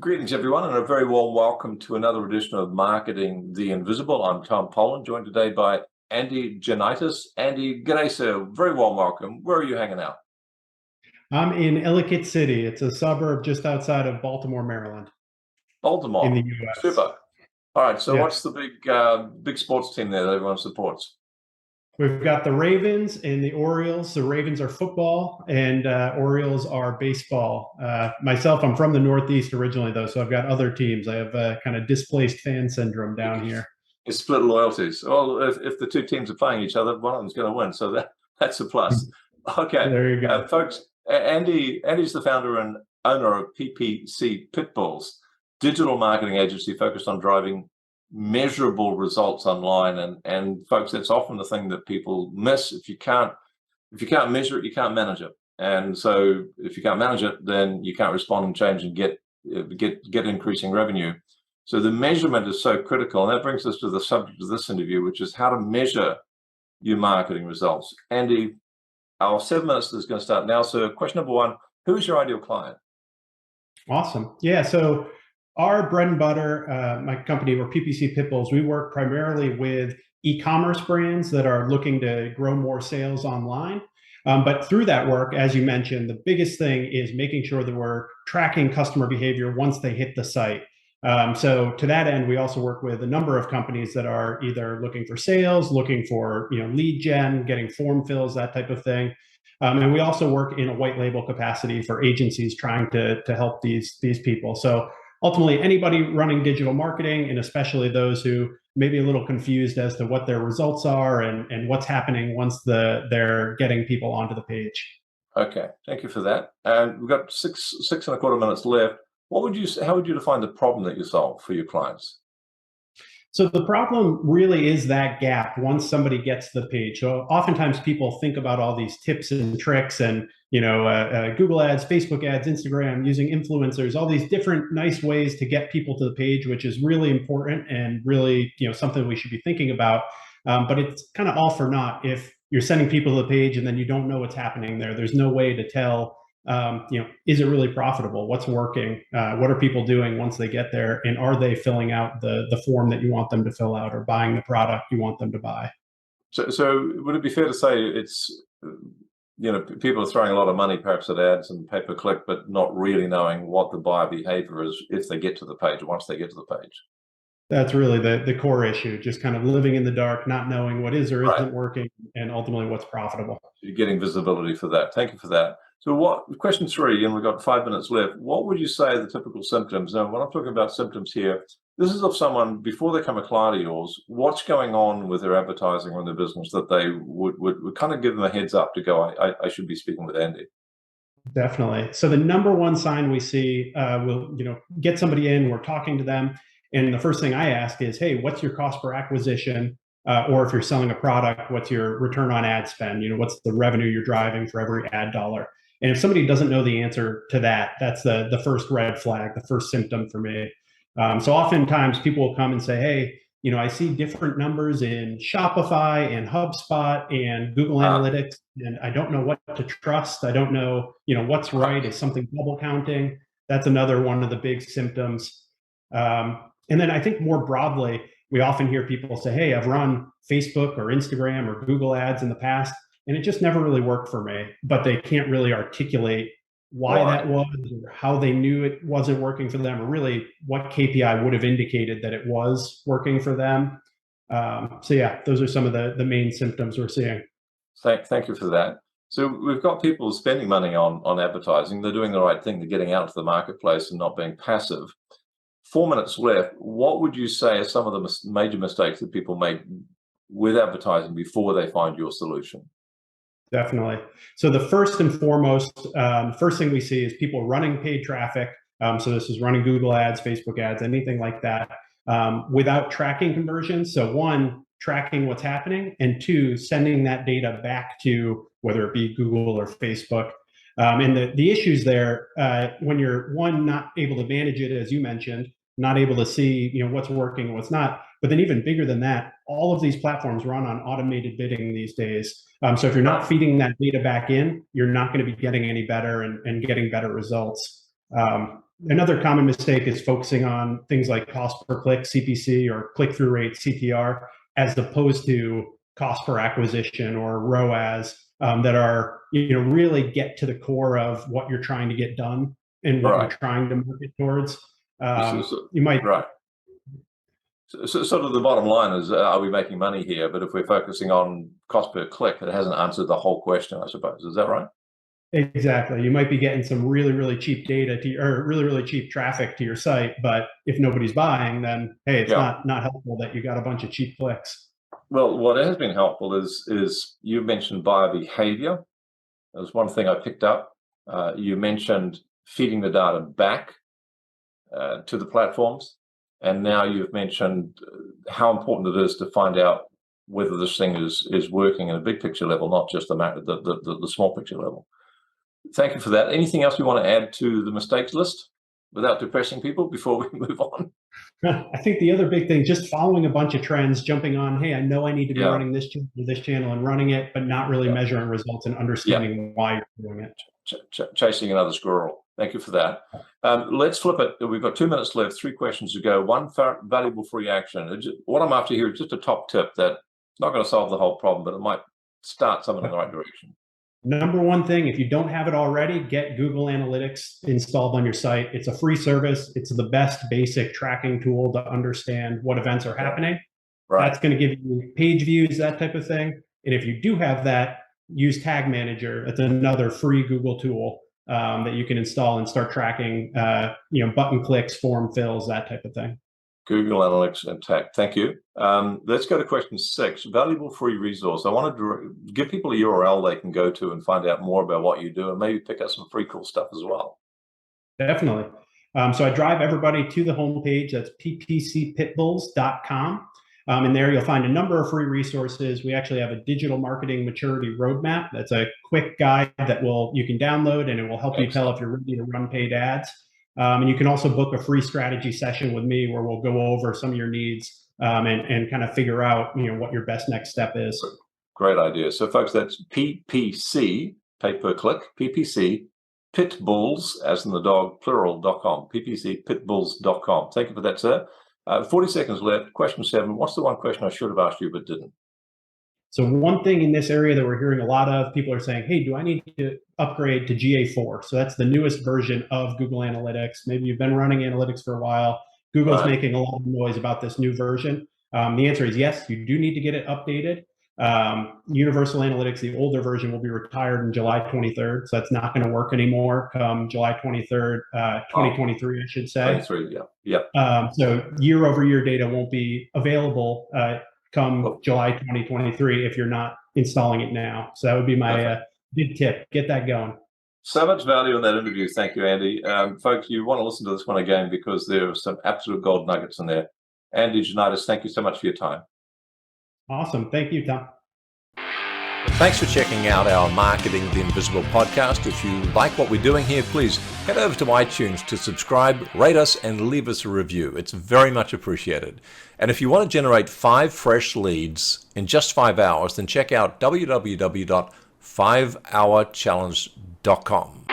Greetings, everyone, and a very warm welcome to another edition of Marketing the Invisible. I'm Tom Poland, joined today by Andy Janaitis. Andy, g'day, sir. Very warm welcome. Where are you hanging out? I'm in Ellicott City. It's a suburb just outside of Baltimore, Maryland, Baltimore. in the U.S. Super. All right, so Yeah. what's the big sports team there that everyone supports? We've got the Ravens and the Orioles. The Ravens are football and Orioles are baseball. Myself, I'm from the Northeast originally, though, so I've got other teams. I have kind of displaced fan syndrome down here. It's split loyalties. Well, if the two teams are playing each other, one of them's going to win, so that's a plus. Okay, There you go. folks. Andy's the founder and owner of PPC Pitbulls, digital marketing agency focused on driving measurable results online. And folks, that's often the thing that people miss. If you can't measure it, you can't manage it. And so if you can't manage it, then you can't respond and change and get increasing revenue. So the measurement is so critical, and that brings us to the subject of this interview, which is how to measure your marketing results. Andy, our 7 minutes is going to start now. So question number one, who's your ideal client? Awesome. Yeah, so our bread and butter, my company, we're PPC Pitbulls. We work primarily with e-commerce brands that are looking to grow more sales online. But through that work, as you mentioned, the biggest thing is making sure that we're tracking customer behavior once they hit the site. So to that end, we also work with a number of companies that are either looking for sales, looking for lead gen, getting form fills, that type of thing. And we also work in a white label capacity for agencies trying to help these people. So ultimately, anybody running digital marketing, and especially those who may be a little confused as to what their results are and what's happening once they're getting people onto the page. Okay, thank you for that. And we've got six and a quarter minutes left. How would you define the problem that you solve for your clients? So the problem really is that gap once somebody gets to the page. So oftentimes people think about all these tips and tricks and Google ads, Facebook ads, Instagram, using influencers, all these different nice ways to get people to the page, which is really important and really something we should be thinking about. But it's kind of all for naught if you're sending people to the page and then you don't know what's happening there. There's no way to tell. Is it really profitable? What's working? What are people doing once they get there? And are they filling out the form that you want them to fill out or buying the product you want them to buy? So would it be fair to say it's, people are throwing a lot of money perhaps at ads and pay-per-click, but not really knowing what the buyer behavior is if they get to the page, once they get to the page? That's really the core issue, just kind of living in the dark, not knowing what is or isn't working, and ultimately what's profitable. You're getting visibility for that. Thank you for that. So question 3, and we've got 5 minutes left. What would you say are the typical symptoms? Now, when I'm talking about symptoms here, this is of someone, before they become a client of yours, what's going on with their advertising or their business that they would kind of give them a heads up to go, I should be speaking with Andy? Definitely. So the number one sign we see, we'll get somebody in, we're talking to them, and the first thing I ask is, hey, what's your cost per acquisition? Or if you're selling a product, what's your return on ad spend? What's the revenue you're driving for every ad dollar? And if somebody doesn't know the answer to that, that's the first red flag, the first symptom for me. So oftentimes people will come and say, hey, I see different numbers in Shopify and HubSpot and Google Analytics, and I don't know what to trust. I don't know, what's right. Is something double counting? That's another one of the big symptoms. And then I think more broadly, we often hear people say, hey, I've run Facebook or Instagram or Google ads in the past, and it just never really worked for me, but they can't really articulate why that was or how they knew it wasn't working for them, or really what KPI would have indicated that it was working for them. So yeah, those are some of the main symptoms we're seeing. Thank you for that. So we've got people spending money on advertising. They're doing the right thing. They're getting out to the marketplace and not being passive. 4 minutes left. What would you say are some of the major mistakes that people make with advertising before they find your solution? Definitely. So the first and foremost, first thing we see is people running paid traffic. So this is running Google ads, Facebook ads, anything like that, without tracking conversions. So 1, tracking what's happening, and 2, sending that data back to whether it be Google or Facebook. And the issues there, when you're, 1, not able to manage it, as you mentioned, not able to see what's working, what's not. But then even bigger than that, all of these platforms run on automated bidding these days. So if you're not feeding that data back in, you're not going to be getting any better and getting better results. another common mistake is focusing on things like cost per click, CPC, or click-through rate, CTR, as opposed to cost per acquisition or ROAS, that are, really get to the core of what you're trying to get done and what you're trying to market towards. You might. Right. So sort of the bottom line is, are we making money here? But if we're focusing on cost per click, it hasn't answered the whole question, I suppose. Is that right? Exactly. You might be getting some really, really cheap data or really, really cheap traffic to your site, but if nobody's buying, then hey, it's not helpful that you got a bunch of cheap clicks. Well, what has been helpful is you mentioned buyer behavior. That was one thing I picked up. You mentioned feeding the data back to the platforms. And now you've mentioned how important it is to find out whether this thing is working in a big picture level, not just the small picture level. Thank you for that. Anything else you want to add to the mistakes list without depressing people before we move on? I think the other big thing, just following a bunch of trends, jumping on, hey, I know I need to be running this channel and running it, but not really measuring results and understanding why you're doing it. Chasing another squirrel. Thank you for that. Let's flip it. We've got 2 minutes left, 3 questions to go. One valuable free action. What I'm after here is just a top tip that's not going to solve the whole problem, but it might start someone in the right direction. Number one thing, if you don't have it already, get Google Analytics installed on your site. It's a free service. It's the best basic tracking tool to understand what events are happening. That's going to give you page views, that type of thing. And if you do have that, use Tag Manager. It's another free Google tool that you can install and start tracking, button clicks, form fills, that type of thing. Google Analytics and Tag. Thank you. Let's go to question 6. Valuable free resource. I want to give people a URL they can go to and find out more about what you do, and maybe pick up some free cool stuff as well. Definitely. So I drive everybody to the homepage. That's ppcpitbulls.com. And there you'll find a number of free resources. We actually have a digital marketing maturity roadmap. That's a quick guide that you can download, and it will help you tell if you're ready to run paid ads. And you can also book a free strategy session with me where we'll go over some of your needs and kind of figure out, what your best next step is. Great idea. So folks, that's PPC, pay per click, PPC Pitbulls, as in the dog, plural.com, ppcpitbulls.com. Thank you for that, sir. 40 seconds left. Question 7. What's the one question I should have asked you but didn't? So one thing in this area that we're hearing a lot of, people are saying, hey, do I need to upgrade to GA4? So that's the newest version of Google Analytics. Maybe you've been running analytics for a while. Google's making a lot of noise about this new version. The answer is yes, you do need to get it updated. Universal Analytics, the older version, will be retired on July 23rd. So that's not going to work anymore come July 23rd, 2023, I should say. 23, yeah. So year over year data won't be available come July 2023 if you're not installing it now. So that would be my big tip. Get that going. So much value in that interview. Thank you, Andy. Folks, you want to listen to this one again because there are some absolute gold nuggets in there. Andy Janaitis, thank you so much for your time. Awesome. Thank you, Tom. Thanks for checking out our Marketing the Invisible podcast. If you like what we're doing here, please head over to iTunes to subscribe, rate us, and leave us a review. It's very much appreciated. And if you want to generate 5 fresh leads in just 5 hours, then check out www.5hourchallenge.com.